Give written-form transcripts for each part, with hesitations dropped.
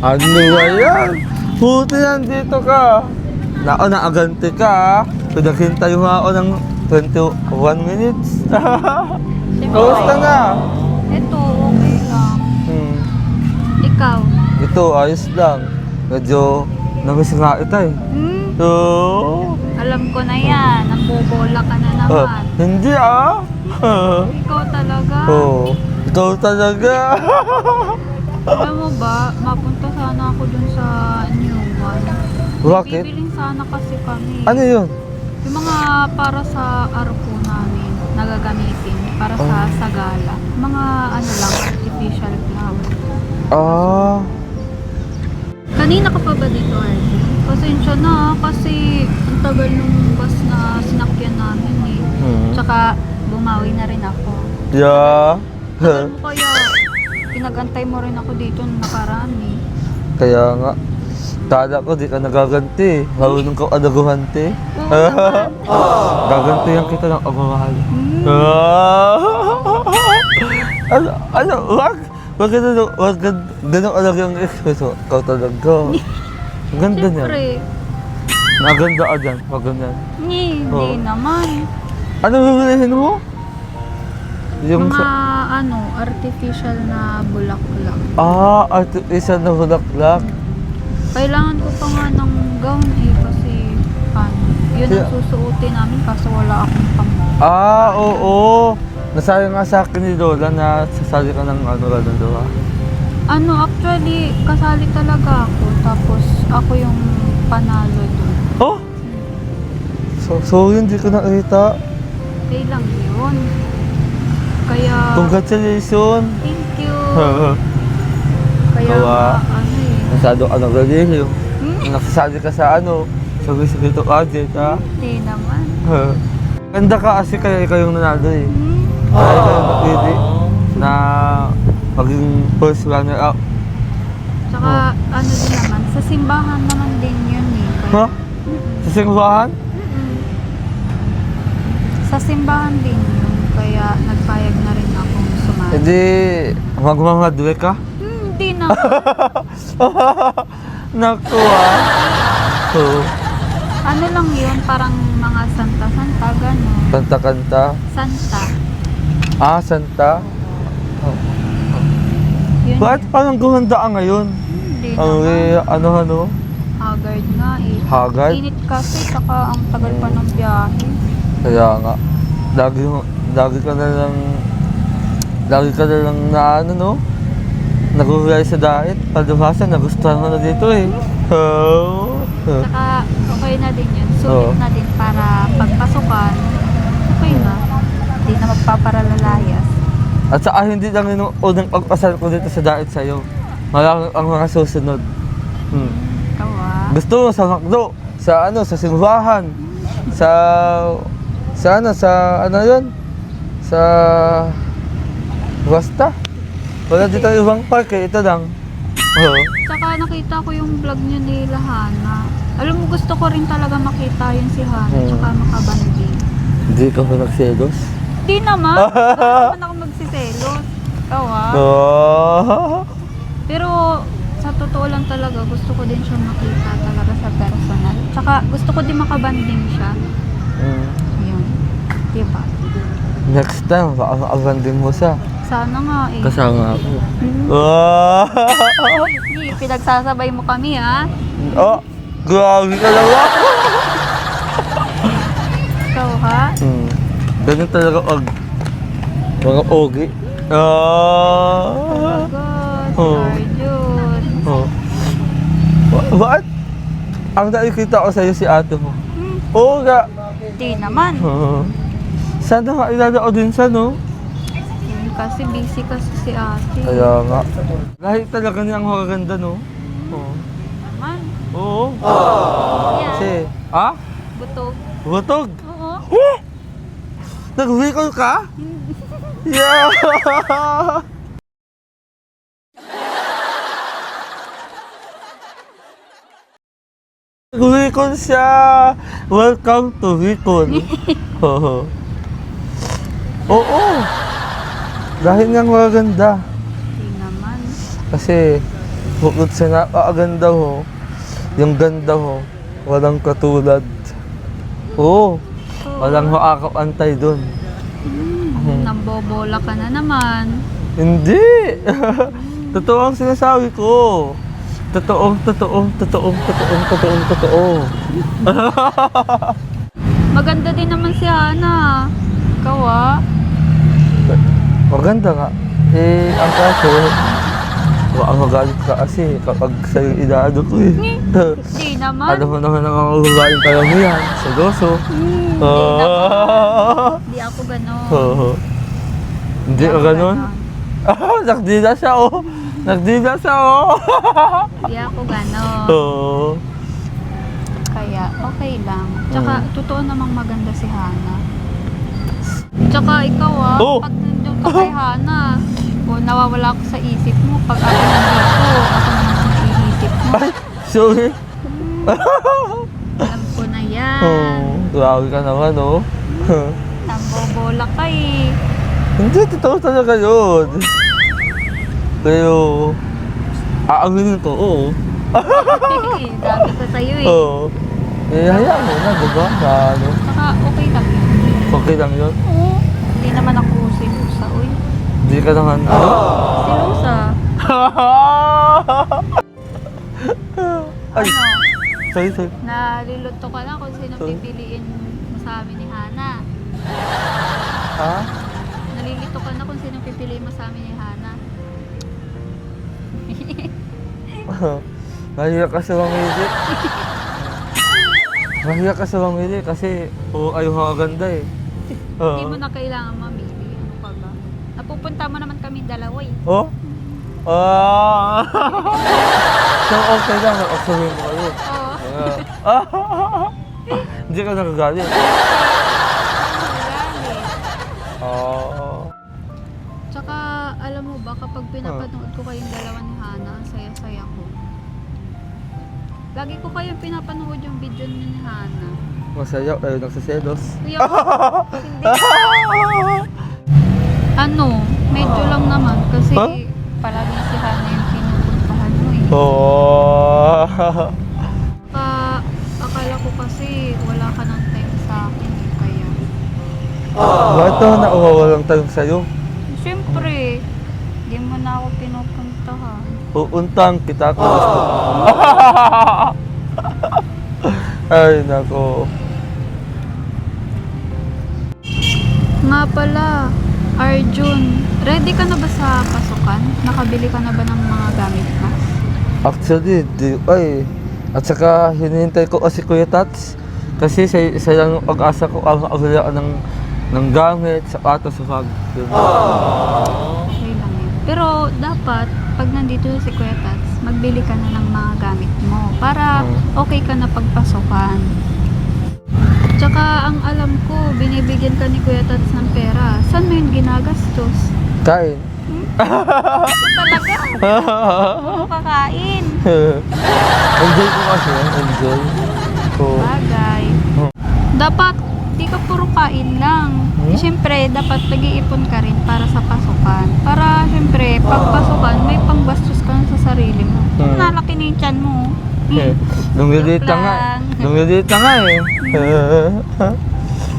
Ano ba yan? Buti nandito ka. Naagante ka. Pinaghintay mo ako ng 21 minutes. Kamusta na? Ito, okay lang. Ikaw? Ito, ayos lang. Medyo namiss nga ita eh. Oo. Alam ko na yan. Nambobola ka na naman. Hindi Ikaw talaga. Oo. Ikaw talaga. Alam mo ba, mapunta sana ako dun sa Newman. Bakit? Bibiling sana kasi kami. Ano yun? Yung mga para sa arko namin, nagagamitin. Para sa sagala. Mga ano lang, artificial flower. Ah. Kanina ka pa ba dito, Artie? Pasensya na kasi ang tagal nung bus na sinakyan namin eh. Tsaka bumawi na rin ako. Yeah. Tagal mo kaya pinagantay mo rin ako dito nung nakaraan eh. Kaya nga. Tala ko, di ka nagaganti. Marunong ka adaguhante. Gagantihan kita ng agmamahal. Ano, wag. Wag ganun alag yung ekspreso. Ikaw talaga. Ang ganda niya. Siyempre. Naganda ka dyan. Wag ganyan. Hindi naman. Ano bibilihin mo? Yung Mga artificial na bulaklak. artificial na bulaklak. Kailangan ko pa nga ng gown eh kasi yun ang susuotin namin kaso wala akong pang. Oo. Nasabi nga sa akin ni Lola na sasali ka ng gano'n daw. Actually, kasali talaga ako. Tapos ako yung panalo doon. Oh? So hindi ko nakita. Okay lang yun. Kaya, Congratulations! thank you. Kaya Bawa. Masyado ka nag-release. Nagsasali ka sa sabi ito project, ha? Hindi naman. Ganda ka kasi kaya ikaw yung nanalo eh. Kaya ikaw yung napili na maging first runner up. Tsaka din naman, sa simbahan naman din yun eh. Ha? Sa simbahan? Sa simbahan din yun. Kaya nagpayag na rin akong sumali. Hindi, magmamadwe ka? Hindi naman. Naku Oo. Ano lang yun, parang mga santa-santa, gano'n. Kanta-kanta? Santa. Santa? Yun Bakit parang gumanda ka ngayon? Hindi Ang naman. Haggard nga eh. Haggard? Init kasi, saka ang tagal pa ng biyahe. Kaya nga, lagi ka na lang nag-uulay sa diet. Palibhasa, nagustuhan mo na dito eh. Saka okay na din yun. Sulit na din para pagpasukan. Okay na. Hindi na magpaparalalayas. At saka hindi lang yung unang pagpasal ko dito sa diet sa'yo. Marami ang mga susunod. Ikaw Gusto mo sa McDo, sa simbahan, sa basta. Wala dito ibang park eh, ito lang. Saka nakita ko yung vlog niyo ni Hana. Alam mo, gusto ko rin talaga makita yun si Hana, tsaka makabanding. Hindi ka ba nagselos? Hindi naman. Bakit naman ako magsiselos? Ikaw Pero sa totoo lang talaga, gusto ko din siya makita talaga sa personal. Tsaka gusto ko din makabanding siya. Yun. Diba? Next time, baka makabanding mo siya. Sana nga eh. Kasama ako. Pinagsasabay mo kami ha. Grabe ka lang ako. Ikaw ha? Ganun talaga mga ogi. Arjun. Bakit? Ang nakikita ko sa'yo si ate mo. Oo nga. Di naman. Sana mailala ko din siya, no? Kasi busy kasi si ate. Kaya nga. Kahit talaga niya ang magaganda, no? Naman. Oo. Yan. Kasi, Butog. Butog? Oo. Nag-recall ka? Yeah! Recall siya! Welcome to Recall. Oo. Dahil nga magaganda. Di naman. Kasi Bukod sa napakaganda ho, yung ganda ho, walang katulad. Oo, walang makakapantay dun. Nambobola ka na naman. Hindi! Totoo ang sinasabi ko. Totoo. Maganda din naman si Hana. Ikaw ah. Maganda nga. Eh, ang kaso, baka magalit ka kasi kapag sa'yo inaano ko eh. Hindi naman. Alam mo naman ang mga babaeng kaya mo yan, seloso. Hindi ako ganon. Hindi ka ganon? Nagdila siya oh. Nagdila siya oh. Hindi ako ganon. Oo. Kaya okay lang. Tsaka totoo namang maganda si Hana. Tsaka ikaw ah, Oh. pag nandun ka kay Hana, nawawala ako sa isip mo. Pag ako nandito, ako naman ang iisip mo. Ay, sorry. Alam ko na yan. Grabe ka naman oh. Nambobola ka eh. Hindi, totoo talaga yun. Pero, aaminin ko, oo. Grabe ka sa'yo eh. Oo. Eh, hayaan mo na, diba? Na ano, Tsaka okay lang yun. okay lang yun. Oo. Hindi naman ako silusa, uy. Hindi ka naman, ano? Silusa. Ay, Ano? sorry. Nalilunto ka lang kung sino Sorry. pipiliin mo sa amin ni Hana. Ha? Nalilito ka na kung sino pipiliin mo sa amin ni Hana. Mahiya ka sa mamili. Mahiya ka sa mamili kasi ayaw ka ganda eh. Hindi mo na kailangan mamili. Ano ka ba? Napupunta mo naman kami dalawa eh. Oh? So, okay lang. Observe mo kayo. Oo. Hindi ka nagagalit. Magalit. Tsaka, alam mo ba, kapag pinapanood ko kayong dalawa ni Hana, ang saya-saya ko. Lagi ko kayong pinapanood yung video ni Hana. Masaya kayo nagsaselos. Kuya, hindi. Ano, medyo lang naman kasi Huh? palagi si Hana yung pinupuntahan mo eh. Akala ko kasi wala ka ng time sa akin eh, kaya. Bakit naman walang tanong sa'yo? Siyempre, di mo na ako pinupuntahan. Puuntang kita kung gusto mo. Ay, nako. Nga pala, Arjun, ready ka na ba sa pasukan? Nakabili ka na ba ng mga gamit mo? Actually, at saka hinihintay ko kasi Kuya Tats. Kasi sa lang pag-asa ko ang abala ng gamit, sapatos, sa bag. Yun. Okay lang yun. Pero dapat, pag nandito si Kuya Tats, magbili ka na ng mga gamit mo para okay ka na pagpasukan. Tsaka ang alam ko, binibigyan ka ni Kuya Tats ng pera. Saan mo yun ginagastos? Kain. Talaga? Oo, kakain. Enjoy ko kasi, enjoy. Bagay. Dapat, di ka puro kain lang. Siyempre, dapat nag-iipon ka rin para sa pasukan. Para, siyempre, pag pasukan, may pangbastos ka na sa sarili mo. Nalaki na yung tiyan mo. Lumilita nga. lang. Lumilita nga eh.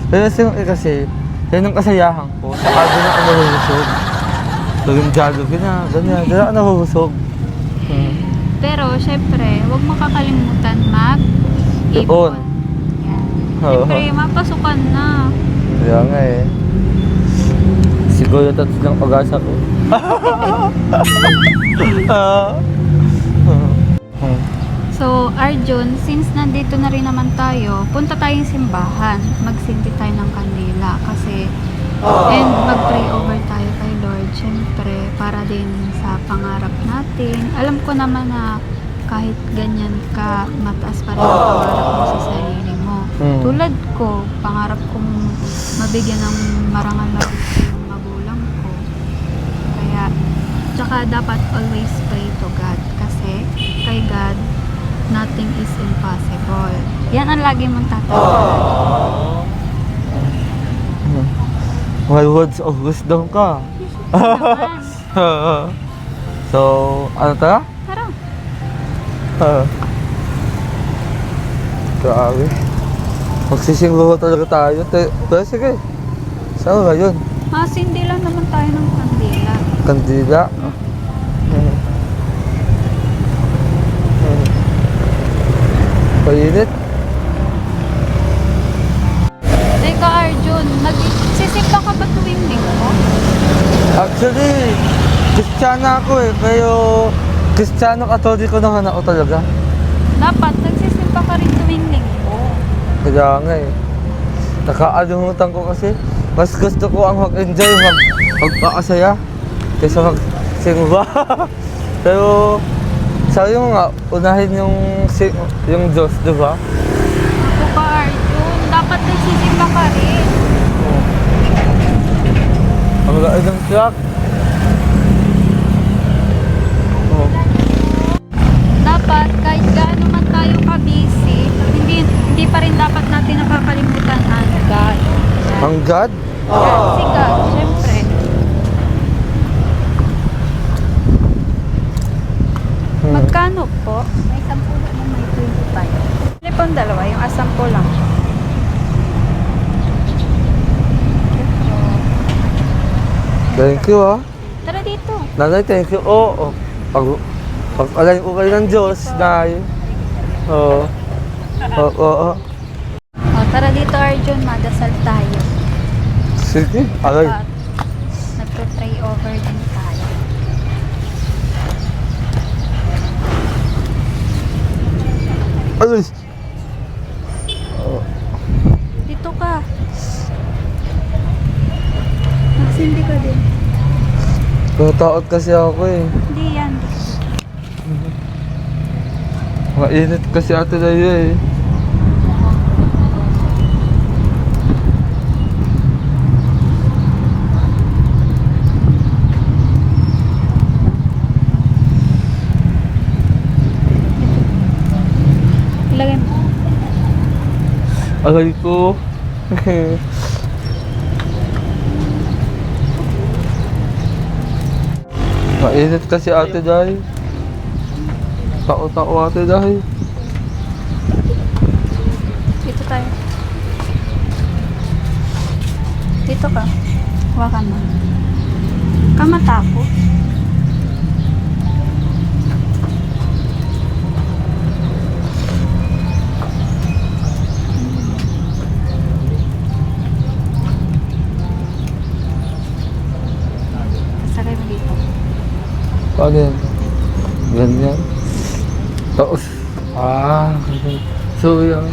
Pero kasi, yan ang kasayahan ko. Saka doon ako nahusog. Tuwing jogging na, ganyan. Doon ako nahusog. Pero, syempre, huwag makakalimutan mag-ipon. Ipon. Yan. Siyempre, mapasukan na. Kaya nga eh. Siguro tatlo lang pag-asa ko. So, Arjun, since nandito na rin naman tayo, punta tayong simbahan. Magsinti tayo ng kandila kasi and mag-pray over tayo kay Lord. Siyempre, para din sa pangarap natin. Alam ko naman na kahit ganyan ka, mataas pa rin ang pangarap mo sa sarili mo. Tulad ko, pangarap kong mabigyan ng marangal na yung magulang ko. Kaya, tsaka dapat always pray to God kasi kay God, nothing is impossible. Yan ang lagi mong tatandaan. May words of wisdom ka. Naman. So, ano ta? Tara. Grabe. Magsisinggo talaga tayo. Pero sige. Saan ba yun? Hindi lang naman tayo ng kandila. Kandila. Painit. Teka Arjun, nagsisimba ka ba tuwing linggo? Actually, Kristiyana ako eh. Kayo, Kristiyano Katoliko naman ako talaga. Dapat nagsisimba ka rin tuwing linggo. Kaya nga eh. Nakaalimutan ko kasi. Mas gusto ko ang mag-enjoy, magpakasaya. Kaysa magsimba. Pero, sabi mo nga, unahin yung Diyos, di ba? Ako ka Arjun, dapat nagsisimba ka rin. Ang lain ng truck. Dapat kahit gaano man tayo ka-busy, hindi pa rin dapat natin nakakalimutan ang God. Ang God? Si God, syempre. Magkano po? May 10 na may 25. Ano pong dalawa? Yung asampo lang. Thank you ah. Tara dito. Nanay, thank you. Oo. Pag-alay ko kayo ng Diyos, Nay. Oo. Oo. O, tara dito Arjun, madasal tayo. Sige, alay. At nagpe-pray over din tayo. Alay. Dito ka. Magsindi ka din. Natakot kasi ako eh. Hindi yan. Mainit kasi ate na yun eh. Ilagay mo. Alay ko. Mainit kasi ate dahil. Tao-tao ate dahil. Dito tayo. Dito ka. Hawakan mo. Kamata ko. Sakay mo dito. Paano yan? Ganyan. Tapos, ganyan. So yan.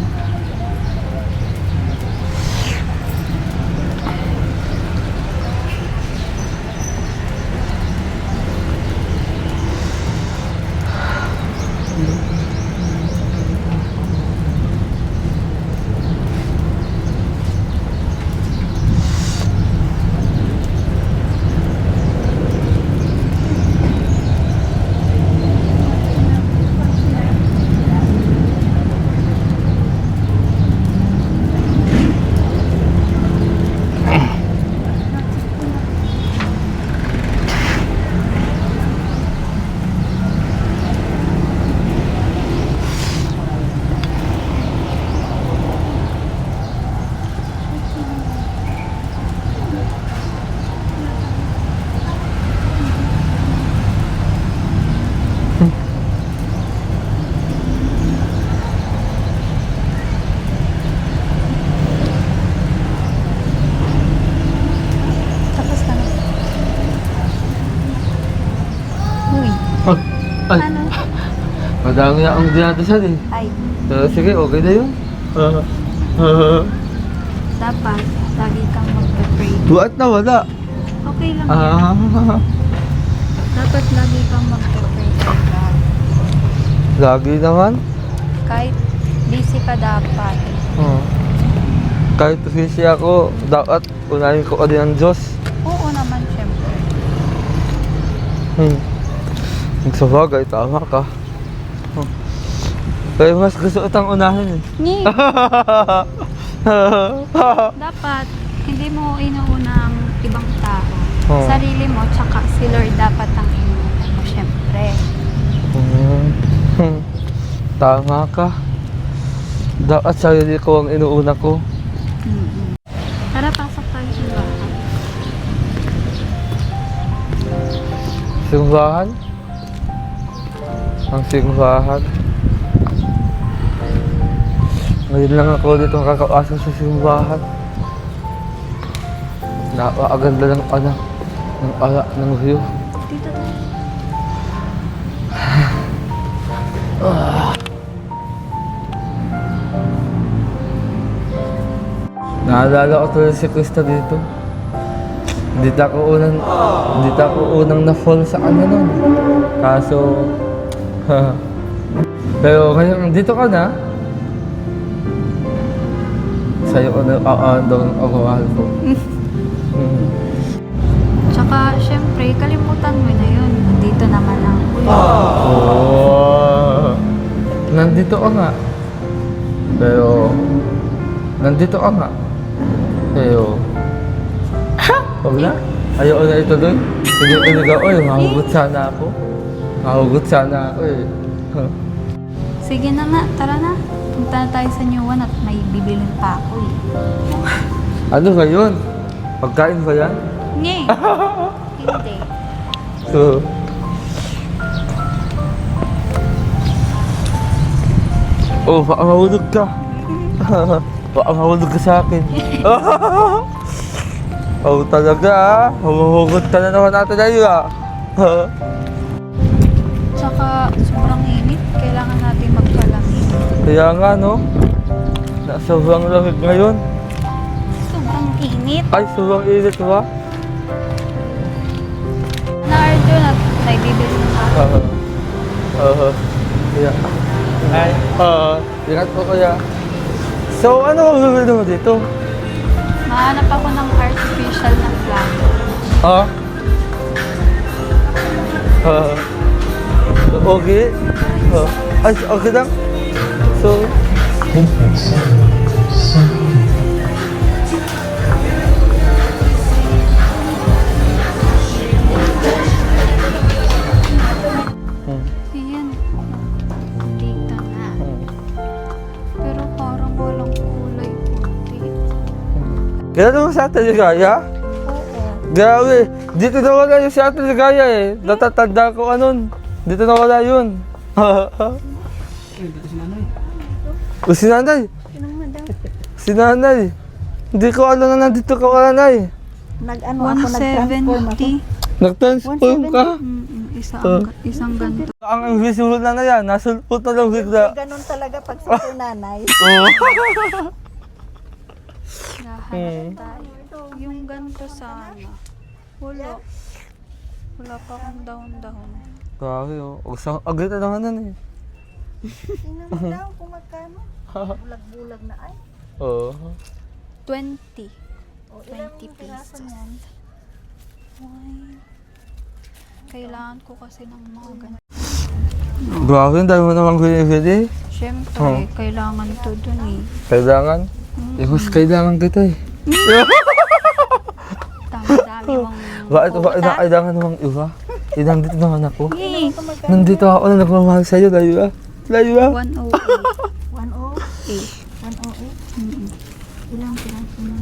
Tapos ka na. Uy. Ay, Ano? madami na ang dinadasan eh. Ay. Pero sige, okay na yun. Dapat, lagi kang magpe-pray. Buat na wala. Okay lang yan. Dapat lagi kang magpe-pray kay God. Lagi naman. Kahit busy ka dapat. Kahit busy ako, dapat unahin ko din ang Diyos. Oo naman, syempre. Sa bagay, tama ka. Pero mas gusto itang unahin eh. Ni, dapat, hindi mo inuuna ang ibang tao. Oo. Sarili mo, tsaka si Lord dapat ang inuuna mo, syempre. Tama ka. Dapat sarili ko ang inuuna ko. Tara, pasok tayo sa bahay. Simbahan? Ang simbahan. Ngayon lang ako dito kakapasok sa simbahan. Napakaganda ng ng view. Dito tayo. Naalala ko tuloy si Krista dito. Dito ako unang na-fall sa kanya nun. Kaso, pero ngayon, dito ka na. Sa'yo ko na doon ako mahal ko. Tsaka, syempre, kalimutan mo na yun. Nandito naman ang ulo. Oh, nandito ka nga. Pero, nandito ka nga. Pero, huwag na. Ayaw na ito doon. Hindi ko nagawa, oy, mahugot sana ako. Mahugot sana ako eh. Sige na nga, tara na. Punta na tayo sa New One at may bibilin pa ako eh. Ano ngayon? Pagkain ba yan? Nye! Hindi. So, oh, baka mahulog ka. Baka mahulog ka sa akin. Oh, talaga ah. Humuhugot ka na naman natin tayo ah. Tsaka, sobrang init. Kailangan natin magpalamig. Kaya nga no. Sobrang lamig ngayon. Sobrang init. Ay, sobrang init ba? Na Arjun at may bibilin pa ako. Kaya. Ay, ingat po kuya. So, ano ang bibili mo dito? Mahanap ako ng artificial na flower. Okay. Ay, okay lang. So, Ayan. Dito na. Pero parang walang kulay puti. gano'n mo sa Ate Ligaya? Oo. Grabe, dito na wala yung si Ate Ligaya eh. Natatanda ko anon. Dito na wala yun. O si nanay. Sino mo daw? Si nanay. Hindi ko alam na nandito ka wala nanay. Nag-ano ako, nag-transform ako. 170. Nag-transform ka. Isang ganito. Ang visual na yan, nasulpot na lang bigla. Ganun talaga pag sa nanay. Oo. Nahanap tayo. Yung ganito sana. Wala. Wala pa akong down. Grabe oh. Agad na naman nun eh. Tingnan mo daw kung magkano. Bulag-bulag na ay. Oo. 20. O, ilang 20 piraso pesos. yan? Ay. Kailangan ko kasi ng mga ganito. Grabe, ang dami mo namang binibili. Siyempre, kailangan to dun eh. Kailangan? Mas kailangan kita eh. Dami-dami mong Bakit kailangan namang iba? Nandito naman ako. Yay! Nandito ako na nagmamahal sa'yo, layo ah. Layo ah. 108. 108? 108? Ilang piraso na?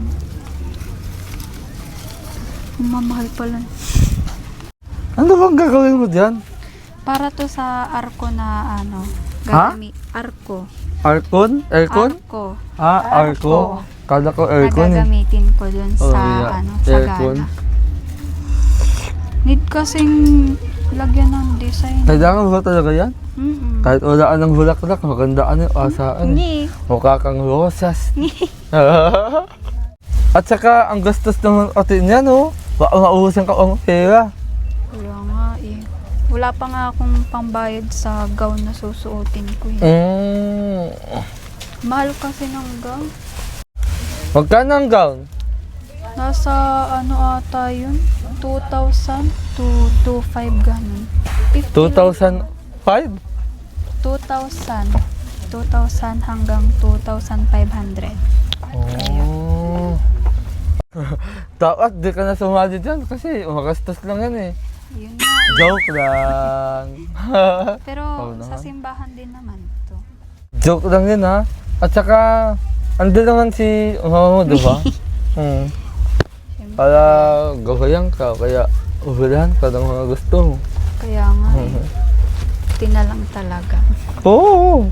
Mamahal pala. Ano bang gagawin mo dyan? Para to sa arko na ano. Ha? Arko. Aircon? Aircon? Arko. Arco. Kala ko aircon eh. Nagagamitin ko dun Oh, sa yeah. ano, sa Aircon. gana. Need kasing lagyan ng design. Kailangan ba talaga yan? Mm-mm. Kahit wala ka ng bulaklak, maganda ano yung asaan. Hindi. Mukha kang rosas. At saka, ang gastos naman atin yan, oh. Baka maubusan ka ang pera. Wala nga eh. Wala pa nga akong pangbayad sa gown na susuotin ko eh. Mahal kasi ng gown. Magkano ang gown? Nasa ano ata yun? 2,000 to 2,500 ganun. 50 2,005? 2,000. 2,000 hanggang 2,500. Oh. Dapat di ka na sumali dyan kasi magastos lang yan eh. Yun nga. Joke lang. Pero Oo sa naman. simbahan din naman to. Joke lang yun ha. At saka, andun naman si mama mo, di ba? Para gawayan ka, kaya uwilan ka ng mga gusto mo. Kaya nga eh. Tinalang talaga. Oo.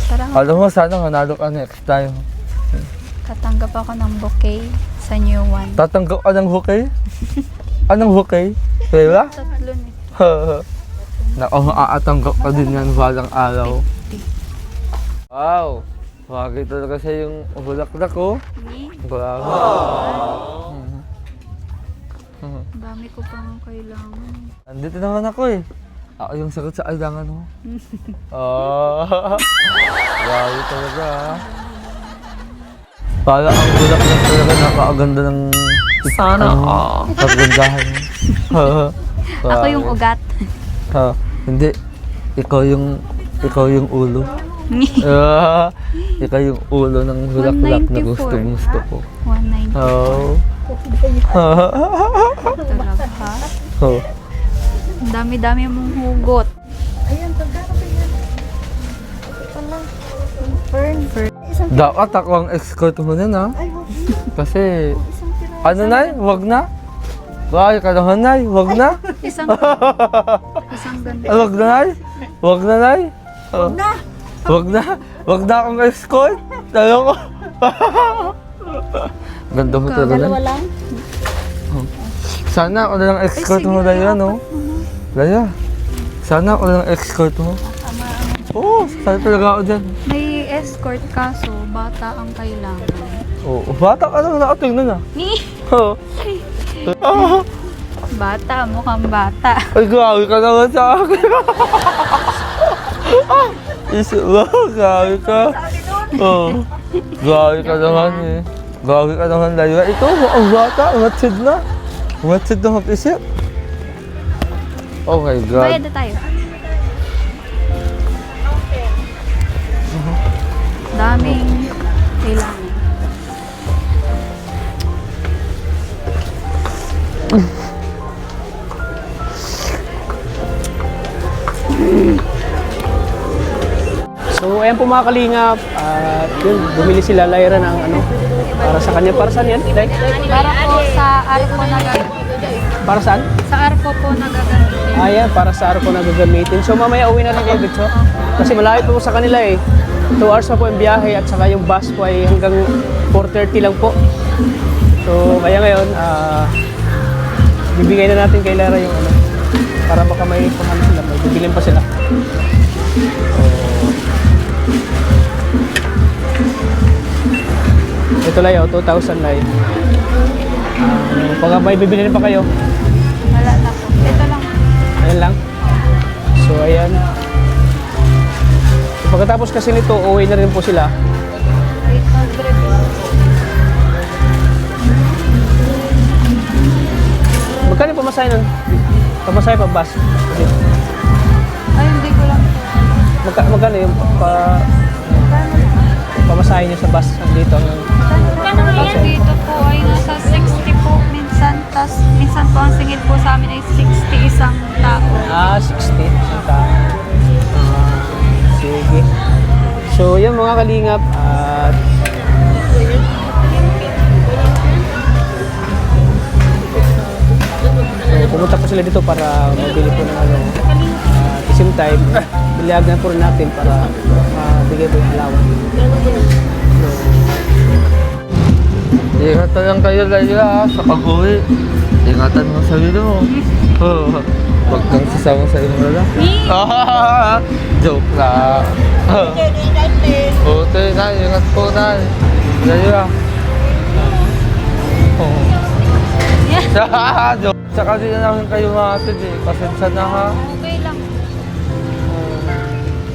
Tara nga, Alam mo, sana manalo ka next time. katanggap ako ng bouquet sa new one. Tatanggap ka ng bouquet? Anong bouquet? Pera? Tatlo nito. Naku, makakatanggap ka din yan balang araw. Wow! Bagay talaga siya yung bulaklak ko. Grabe. Dami ko pang kailangan. Andito naman ako eh. Ako yung sagot sa kailangan mo. Oh. Grabe talaga ah. Para ang bulaklak talaga napakaganda ng... Sana kagandahan mo. Ako yung ugat. Hindi. Ikaw yung ulo. Ikaw yung ulo ng bulaklak na 194. gusto ko. 190. Oh. Talaga. Oh. Ang dami-dami mong hugot. Ayan, pagkano ba yan? Ito pala. Yung fern. Isang Dapat ako ang escort mo na na. ay, wag. Kasi, Isang piraso. ano na, wag na. Bakit ka naman na, wag na. Isang ganda. Wag na na. Wag na na. Wag na. Wag na. Wag na akong escort. Talo ko. Ganda mo talaga. Dalawa lang. Sana ako na lang escort mo na yan, no? Laya. Sana ako na lang escort mo. Oo, sana talaga ako dyan. May escort kaso, bata ang kailangan. Oo, bata ka naman nakatingnan ah. Ni? Oo. Bata, mukhang bata. Ay, grabe ka naman sa akin. Isa ba? Grabe ka. Oo. Grabe ka naman eh. Grabe ka naman, Laya. Ito, ang bata, umatsid na. Umatsid na mag-isip. Oh my God. Bayad na tayo. Daming kailangan. So ayan po mga kalingap, at yun, bumili sila Lyra ng ano, para sa kanya. Para saan yan? Day? Para po sa arko na gagamitin. Para saan? Sa arko po na gagamitin. Ayan, para sa araw ko na gagamitin. So mamaya uwi na rin kayo, Bitso. Kasi malayo po sa kanila eh. 2 hours na po yung biyahe at saka yung bus po ay hanggang 4:30 lang po. So kaya ngayon, bibigay na natin kay Lyra yung ano, para baka may pangano sila, may bibilin pa sila. Ito lang yun, 2,000 na yun. Pag may bibili pa kayo, Wala na po. Ito lang. ayan lang. So ayan. So, pagkatapos kasi nito, uwi na rin po sila. 800. Magkano yung pamasahe nun? Pamasahe pa bus? Ay, hindi ko lang po. Magkano yung pamasahe niyo sa bus dito? Dito po ay nasa 60 po minsan. Minsan po ang singil po sa amin ay 60 isang tao. 60. Sige. So yan mga kalingap. At so pumunta po sila dito para mabili po ng ano. At the same time, bilihagan po rin natin para mabigay po yung alawan. Ingatan lang kayo, Laya, sa pag-uwi. Ingatan mo sa sarili mo. Oo. Huwag kang sasama sa iyong lalaki. Joke lang. Okay, na. Ingat po, na. Laya. Oo. Joke. Tsaka di na namin kayo makatid eh. Pasensya na ha. Okay lang.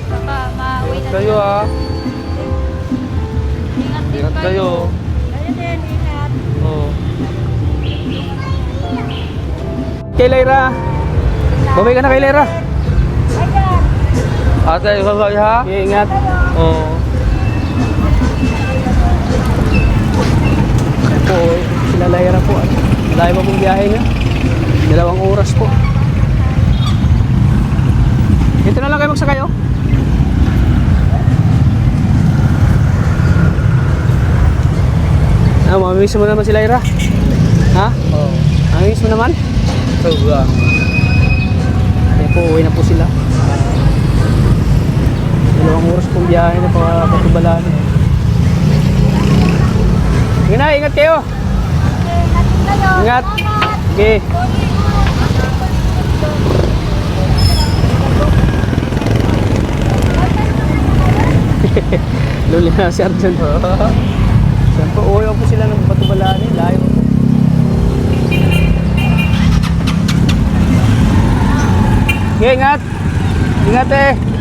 Baka mauwi na. Kayo ha. Ingat din Ingat kayo. Ayun din, ingat. Oo. Kay Lyra. Bumay ka na kay Lyra. Ayan. Ate, bye-bye ha. Okay, ingat. Oo. Po, sila Lyra po. Malayo pa pong biyahe niya. 2 oras po. Dito na lang kayo magsakay, oh. mamimiss mo naman sila, Ira? Ha? Oo. Mamimiss mo naman? Sobra. Kaya po, uwi na po sila. 2 oras pong biyahe na pa Batubalan. Sige na, ingat kayo. Ingat. Okay. Luli na si Arjun. Siyempre, uwi po sila ng Batubalan. Layo. Okay, ingat. Ingat eh.